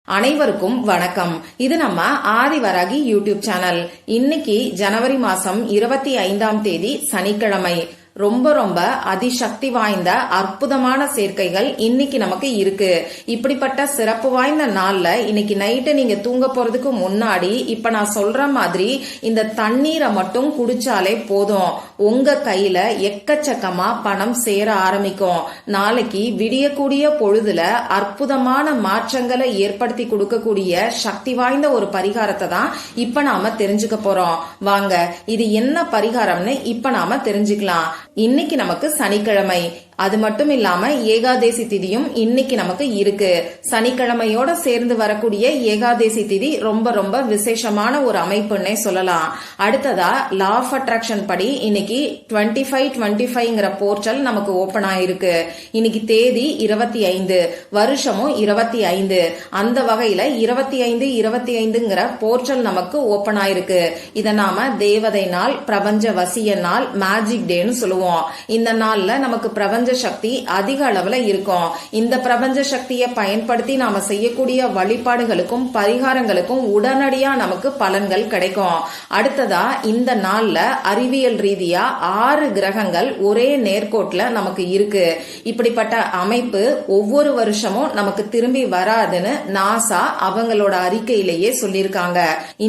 அனைவருக்கும் வணக்கம். இது நம்ம ஆதிவராகி யூடியூப் சேனல். இன்னைக்கு ஜனவரி மாசம் 25ஆம் தேதி சனிக்கிழமை. ரொம்ப ரொம்ப அதிசக்தி வாய்ந்த அற்புதமான சேர்க்கைகள் இன்னைக்கு நமக்கு இருக்கு. இப்படிப்பட்ட சிறப்பு வாய்ந்த நாள்ல இன்னைக்கு நைட்டு நீங்க தூங்க போறதுக்கு முன்னாடி இப்ப நான் சொல்ற மாதிரி இந்த தண்ணீரை மட்டும் குடிச்சாலே போதும், உங்க கையில எக்கச்சக்கமா பணம் சேர ஆரம்பிக்கும். நாளைக்கு விடியக்கூடிய பொழுதுல அற்புதமான மாற்றங்களை ஏற்படுத்தி கொடுக்கக்கூடிய சக்தி வாய்ந்த ஒரு பரிகாரத்தை தான் இப்ப நாம தெரிஞ்சுக்க போறோம். வாங்க, இது என்ன பரிகாரம்னு இப்ப நாம தெரிஞ்சுக்கலாம். இன்னைக்கு நமக்கு சனிக்கிழமை. அது மட்டும் இல்லாம ஏகாதேசி திதியும் இன்னைக்கு நமக்கு இருக்கு. சனிக்கிழமையோட சேர்ந்து வரக்கூடிய ஏகாதேசி திதி ரொம்ப ரொம்ப விசேஷமான ஒரு அமைப்புன்னே சொல்லலாம். அடுத்ததா லா ஆஃப் அட்ராக்ஷன் படி இன்னைக்கு 25-25ங்கிற போர்ட்டல் நமக்கு ஓபன் ஆயிருக்கு. இன்னைக்கு தேதி 25, வருஷமும் 25. அந்த வகையில 25-25ங்கிற போர்ட்டல் நமக்கு ஓபன் ஆயிருக்கு. இத நாம தேவதை நாள், பிரபஞ்ச வசிய நாள், மேஜிக் டேன்னு சொல்லுவோம். இந்த நாள்ல நமக்கு பிரபஞ்ச சக்தி அதிக அளவுல இருக்கும். இந்த பிரபஞ்ச சக்தியை பயன்படுத்தி நாம செய்யக்கூடிய வழிபாடுகளுக்கும் பரிகாரங்களுக்கும் உடனடியா நமக்கு பலன்கள் கிடைக்கும். அடுத்ததா இந்த நாள்ல அறிவியல் ரீதியா 6 கிரகங்கள் ஒரே நேர்கோட்ல நமக்கு இருக்கு. இப்படிப்பட்ட அமைப்பு ஒவ்வொரு வருஷமும் நமக்கு திரும்பி வராதுன்னு நாசா அவங்களோட அறிக்கையிலேயே சொல்லியிருக்காங்க.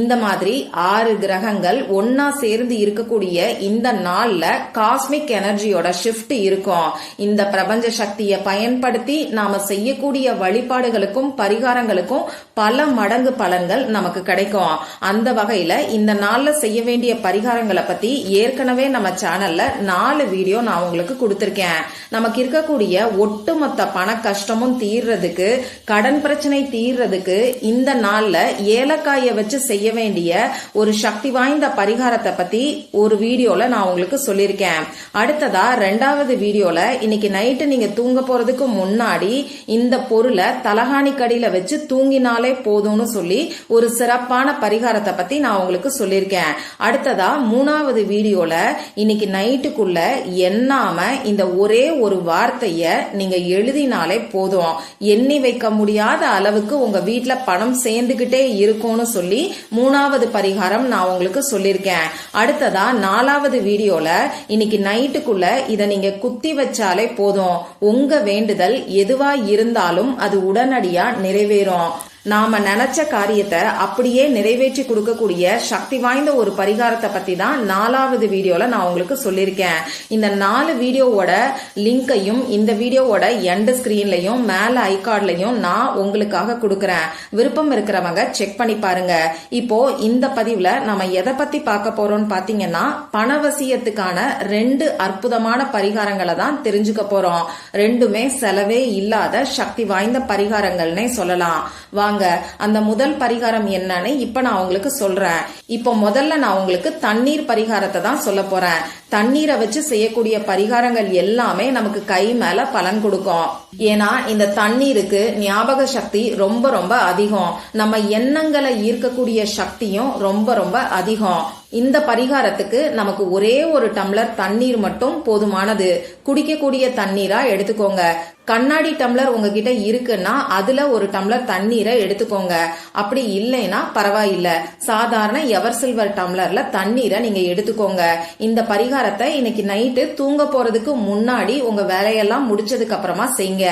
இந்த மாதிரி 6 கிரகங்கள் ஒன்னா சேர்ந்து இருக்கக்கூடிய இந்த நாள்ல காஸ்மிக் எனர்ஜியோட ஷிஃப்ட் இருக்கும். இந்த பிரபஞ்ச சக்தியை பயன்படுத்தி நாம செய்யக்கூடிய வழிபாடுகளுக்கும் பரிகாரங்களுக்கும் பல மடங்கு பலன்கள் நமக்கு கிடைக்கும். அந்த வகையில இந்த நாள்ல செய்ய வேண்டிய பரிகாரங்களை பத்தி ஏற்கனவே நம்ம சேனல்ல 4 வீடியோ நான் உங்களுக்கு கொடுத்திருக்கேன். நமக்கு இருக்கக்கூடிய ஒட்டுமொத்த பண கஷ்டமும் தீர்றதுக்கு, கடன் பிரச்சனை தீர்றதுக்கு இந்த நாள்ல ஏலக்காயை வச்சு செய்ய வேண்டிய ஒரு சக்தி வாய்ந்த பரிகாரத்தை பத்தி ஒரு வீடியோல நான் உங்களுக்கு சொல்லியிருக்கேன். அடுத்ததா 2வது வீடியோல இன்னைக்கு நைட்டு நீங்க தூங்க போறதுக்கு முன்னாடி இந்த பொருளை தலகாணி கடியில வச்சு தூங்கினாலே போதும்னு சொல்லி ஒரு சிறப்பான பரிகாரத்தை பத்தி நான் உங்களுக்கு சொல்லியிருக்கேன். அடுத்ததா 3வது வீடியோல இன்னைக்கு நைட்டுக்குள்ள எண்ணாம இந்த ஒரே ஒரு வார்த்தைய நீங்க எழுதினாலே போதும், எண்ணி வைக்க முடியாத அளவுக்கு உங்க வீட்டுல பணம் சேர்ந்துகிட்டே இருக்கும்னு சொல்லி 3வது பரிகாரம் நான் உங்களுக்கு சொல்லியிருக்கேன். அடுத்ததா 4வது வீடியோல இன்னைக்கு நைட்டுக்குள்ள இத நீங்க குத்தி வச்சாலே போதும், உங்க வேண்டுதல் எதுவா இருந்தாலும் அது உடனடியா நிறைவேறும். நாம நினைச்ச காரியத்தை அப்படியே நிறைவேற்றி கொடுக்கக்கூடிய சக்தி வாய்ந்த ஒரு பரிகாரத்தை பத்தி தான் 4வது வீடியோல நான் உங்களுக்கு சொல்லியிருக்கேன். இந்த 4 வீடியோவோட லிங்கையும் இந்த வீடியோவோட எண்ட் ஸ்கிரீன்லயும் மேல ஐகார்ட்லயும் நான் உங்களுக்காக கொடுக்கறேன். விருப்பம் இருக்கிறவங்க செக் பண்ணி பாருங்க. இப்போ இந்த பதிவுல நம்ம எதை பத்தி பார்க்க போறோம்னு பாத்தீங்கன்னா, பணவசியத்துக்கான 2 அற்புதமான பரிகாரங்களை தான் தெரிஞ்சுக்க போறோம். ரெண்டுமே செலவே இல்லாத சக்தி வாய்ந்த பரிகாரங்கள்னே சொல்லலாம். வாங்க, அந்த முதல் பரிகாரம் என்னன்னு இப்ப நான் உங்களுக்கு சொல்றேன். இப்போ முதல்ல நான் உங்களுக்கு தண்ணீர் பரிகாரத்தை தான் சொல்ல போறேன். தண்ணீரை வச்சு செய்யக்கூடிய பரிகாரங்கள் எல்லாமே நமக்கு கை மேல பலன் கொடுக்கும். ஏன்னா இந்த தண்ணீருக்கு ஞாபக சக்தி ரொம்ப ரொம்ப அதிகம். நம்ம எண்ணங்களை ஈர்க்கக்கூடிய சக்தியும் ரொம்ப ரொம்ப அதிகம். இந்த பரிகாரத்துக்கு நமக்கு ஒரே ஒரு டம்ளர் தண்ணீர் மட்டும் போதுமானது. குடிக்கக்கூடிய தண்ணீரா எடுத்துக்கோங்க. கண்ணாடி டம்ளர் உங்ககிட்ட இருக்குன்னா அதுல ஒரு டம்ளர் தண்ணீரை எடுத்துக்கோங்க. அப்படி இல்லைன்னா பரவாயில்ல, சாதாரண எவர் சில்வர் டம்ளர்ல தண்ணீரை நீங்க எடுத்துக்கோங்க. இந்த பரிகாரத்தை இன்னைக்கு நைட்டு தூங்க போறதுக்கு முன்னாடி உங்க வேலையெல்லாம் முடிச்சதுக்கு அப்புறமா செய்யுங்க.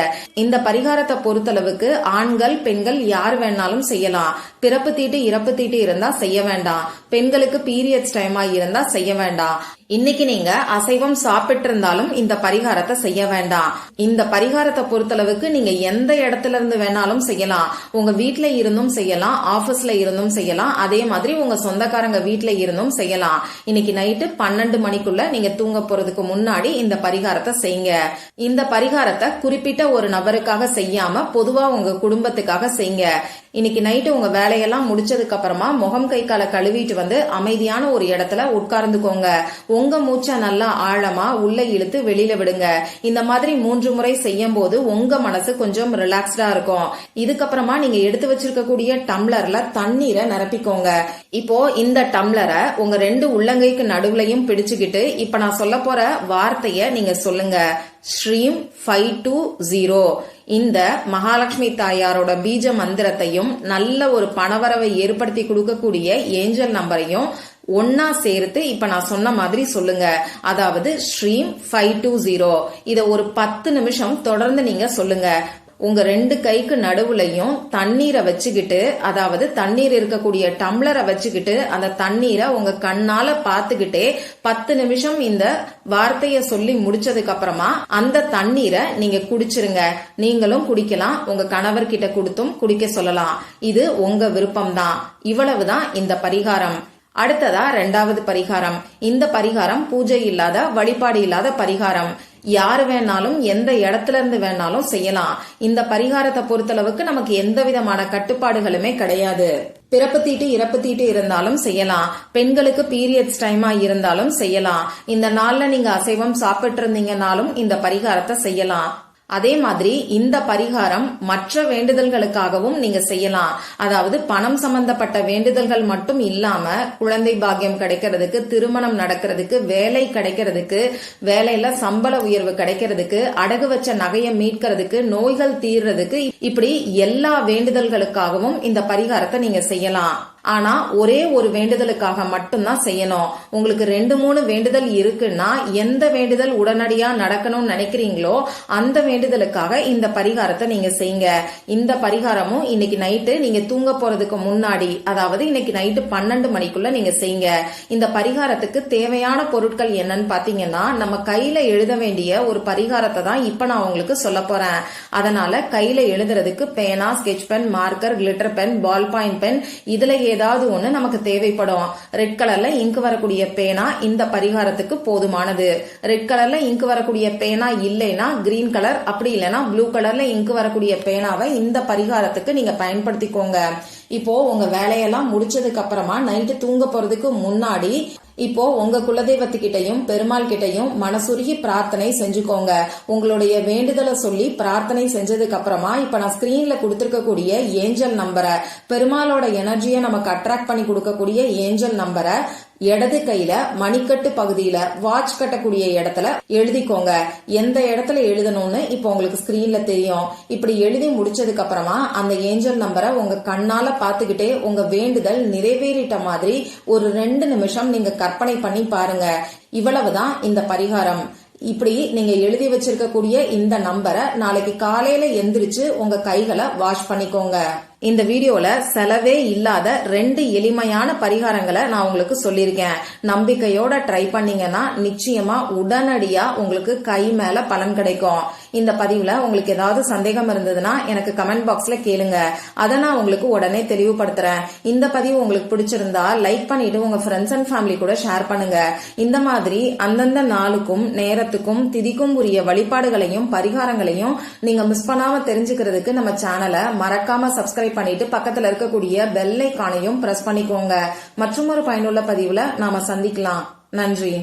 இந்த பரிகாரத்தை பொறுத்தளவுக்கு ஆண்கள் பெண்கள் யார் வேணாலும் செய்யலாம். பிறப்பு தீட்டு இறப்பு தீட்டு இருந்தா செய்ய வேண்டாம். பெண்களுக்கு பீரியட்ஸ் டைமா இருந்தா செய்ய வேண்டாம். இன்னைக்கு நீங்க அசைவம் சாப்பிட்டு இருந்தாலும் இந்த பரிகாரத்தை செய்ய வேண்டாம். இந்த பரிகாரத்தை பொறுத்தளவுக்கு நீங்க எந்த இடத்துல இருந்து வேணாலும் செய்யலாம். உங்க வீட்டுல இருந்தும் செய்யலாம், ஆபீஸ்ல இருந்தும் செய்யலாம், அதே மாதிரி உங்க சொந்தக்காரங்க வீட்டுல இருந்தும் செய்யலாம். இன்னைக்கு நைட்டு 12 மணிக்குள்ள நீங்க தூங்க போறதுக்கு முன்னாடி இந்த பரிகாரத்தை செய்யுங்க. இந்த பரிகாரத்தை குறிப்பிட்ட ஒரு நபருக்காக செய்யாம பொதுவா உங்க குடும்பத்துக்காக செய்யுங்க. இன்னைக்கு நைட்டு உங்க வேலையெல்லாம் முடிச்சதுக்கு அப்புறமா முகம் கை காலை கழுவிட்டு வந்து அமைதியான ஒரு இடத்துல உட்கார்ந்துக்கோங்க. உங்க மூச்சை நல்லா ஆழமா உள்ள இழுத்து வெளியில விடுங்க. இந்த மாதிரி 3 முறை செய்யும் போது உங்க மனசு கொஞ்சம் ரிலாக்ஸ்டா இருக்கும். இதுக்கப்புறமா நீங்க எடுத்து வச்சிருக்கக்கூடிய டம்ளர்ல தண்ணீரை நிரப்பிக்கோங்க. இப்போ இந்த டம்ளரை உங்க 2 உள்ளங்கைக்கு நடுவுலையும் பிடிச்சுக்கிட்டு இப்ப நான் சொல்ல போற வார்த்தைய நீங்க சொல்லுங்க. ஸ்ரீம் 520. இந்த மகாலட்சுமி தாயாரோட பீஜ மந்திரத்தையும் நல்ல ஒரு பணவரவை ஏற்படுத்தி கொடுக்கக்கூடிய ஏஞ்சல் நம்பரையும் ஒன்னா சேர்த்து இப்ப நான் சொன்ன மாதிரி சொல்லுங்க. அதாவது ஸ்ரீம் 520. இத ஒரு 10 நிமிஷம் தொடர்ந்து நீங்க சொல்லுங்க. உங்க 2 கைக்கு நடுவுலையும் தண்ணீரை வச்சுக்கிட்டு, அதாவது தண்ணீர் இருக்கக்கூடிய டம்ளரை வச்சுக்கிட்டு அந்த தண்ணீரை உங்க கண்ணால பாத்துக்கிட்டே 10 நிமிஷம் இந்த வார்த்தைய சொல்லி முடிச்சதுக்கு அப்புறமா அந்த தண்ணீரை நீங்க குடிச்சிருங்க. நீங்களும் குடிக்கலாம், உங்க கணவர்கிட்ட கொடுத்தும் குடிக்க சொல்லலாம். இது உங்க விருப்பம்தான். இவ்வளவுதான் இந்த பரிகாரம். அடுத்ததா 2வது பரிகாரம். இந்த பரிகாரம் பூஜை இல்லாத, வழிபாடு இல்லாத பரிகாரம். யாரு வேணாலும் எந்த இடத்துல இருந்து வேணாலும் செய்யலாம். இந்த பரிகாரத்தை பொறுத்தளவுக்கு நமக்கு எந்த விதமான கட்டுப்பாடுகளுமே கிடையாது. பிறப்பு தீட்டு இறப்பு தீட்டு இருந்தாலும் செய்யலாம். பெண்களுக்கு பீரியட்ஸ் டைமா இருந்தாலும் செய்யலாம். இந்த நாள்ல நீங்க அசைவம் சாப்பிட்டு இருந்தீங்கன்னாலும் இந்த பரிகாரத்தை செய்யலாம். அதே மாதிரி இந்த பரிகாரம் மற்ற வேண்டுதல்களுக்காகவும் நீங்க செய்யலாம். அதாவது பணம் சம்பந்தப்பட்ட வேண்டுதல்கள் மட்டும் இல்லாம குழந்தை பாக்கியம் கிடைக்கிறதுக்கு, திருமணம் நடக்கிறதுக்கு, வேலை கிடைக்கிறதுக்கு, வேலையில சம்பள உயர்வு கிடைக்கிறதுக்கு, அடகு வச்ச நகையை மீட்கிறதுக்கு, நோய்கள் தீர்றதுக்கு, இப்படி எல்லா வேண்டுதல்களுக்காகவும் இந்த பரிகாரத்தை நீங்க செய்யலாம். ஆனா ஒரே ஒரு வேண்டுதலுக்காக மட்டும்தான் செய்யணும். உங்களுக்கு 2-3 வேண்டுதல் இருக்குன்னா எந்த வேண்டுதல் உடனடியா நடக்கணும்னு நினைக்கிறீங்களோ அந்த வேண்டுதலுக்காக இந்த பரிகாரத்தை நீங்க செய்யுங்க. இந்த பரிகாரமும் இன்னைக்கு நைட்டு நீங்க தூங்க போறதுக்கு முன்னாடி, அதாவது இன்னைக்கு நைட்டு 12 மணிக்குள்ள நீங்க செய்யுங்க. இந்த பரிகாரத்துக்கு தேவையான பொருட்கள் என்னன்னு பாத்தீங்கன்னா, நம்ம கையில எழுத வேண்டிய ஒரு பரிகாரத்தை தான் இப்ப நான் உங்களுக்கு சொல்ல போறேன். அதனால கையில எழுதுறதுக்கு பேனா, sketch pen, marker, glitter pen, ball point pen, இதுல ஏதாவது ஒண்ணு நமக்கு தேவைப்படும். ரெட் கலர்ல இங்கு வரக்கூடிய பேனா இந்த பரிகாரத்துக்கு போதுமானது. ரெட் கலர்ல இங்கு வரக்கூடிய பேனா இல்லைன்னா கிரீன் கலர், அப்படி இல்லைன்னா ப்ளூ கலர்ல இங்கு வரக்கூடிய பேனாவை இந்த பரிகாரத்துக்கு நீங்க பயன்படுத்திக்கோங்க. இப்போ உங்க வேலையெல்லாம் முடிச்சதுக்கு அப்புறமா நைட்டு தூங்க போறதுக்கு முன்னாடி இப்போ உங்க குலதெய்வத்துக்கிட்டையும் பெருமாள் கிட்டையும் மனசுருகி பிரார்த்தனை செஞ்சுக்கோங்க. உங்களுடைய வேண்டுதலை சொல்லி பிரார்த்தனை செஞ்சதுக்கு அப்புறமா இப்ப நான் ஸ்கிரீன்ல கொடுத்திருக்கக்கூடிய ஏஞ்சல் நம்பரை, பெருமாளோட எனர்ஜியை நமக்கு அட்ராக்ட் பண்ணி கொடுக்கக்கூடிய ஏஞ்சல் நம்பரை இடது கையில மணிக்கட்டு பகுதியில வாட்ச் கட்டக்கூடிய இடத்துல எழுதிக்கோங்க. எந்த இடத்துல எழுதணும்னு இப்ப உங்களுக்கு ஸ்கிரீன்ல தெரியும். இப்படி எழுதி முடிச்சதுக்கு அப்புறமா அந்த ஏஞ்சல் நம்பரை உங்க கண்ணால பாத்துக்கிட்டே உங்க வேண்டுதல் நிறைவேறிட்ட மாதிரி ஒரு 2 நிமிஷம் நீங்க கற்பனை பண்ணி பாருங்க. இவ்வளவுதான் இந்த பரிகாரம். இப்படி நீங்க எழுதி வச்சிருக்கக்கூடிய இந்த நம்பரை நாளைக்கு காலையில எந்திரிச்சு உங்க கைகளை வாஷ் பண்ணிக்கோங்க. இந்த வீடியோல செலவே இல்லாத 2 எளிமையான பரிகாரங்களை நான் உங்களுக்கு சொல்லியிருக்கேன். நம்பிக்கையோட ட்ரை பண்ணீங்கன்னா நிச்சயமா உடனடியா உங்களுக்கு கை மேல பலன் கிடைக்கும். இந்த பதிவுல உங்களுக்கு ஏதாவது சந்தேகம் இருந்ததுன்னா எனக்கு கமெண்ட் பாக்ஸ்ல கேளுங்க. அதை நான் உங்களுக்கு உடனே தெளிவுபடுத்துறேன். இந்த பதிவு உங்களுக்கு பிடிச்சிருந்தா லைக் பண்ணிட்டு உங்க ஃப்ரெண்ட்ஸ் அண்ட் ஃபேமிலி கூட ஷேர் பண்ணுங்க. இந்த மாதிரி அந்தந்த நாளுக்கும் நேரத்துக்கும் திதிக்கும் உரிய வழிபாடுகளையும் பரிகாரங்களையும் நீங்க மிஸ் பண்ணாம தெரிஞ்சுக்கிறதுக்கு நம்ம சேனலை மறக்காம சப்ஸ்கிரைப் பண்ணிட்டு பக்கத்துல இருக்கக்கூடிய பெல் ஐகானையும் பிரஸ் பண்ணிக்கோங்க. மற்றும் ஒரு பயனுள்ள பதிவுல நாம சந்திக்கலாம். நன்றி.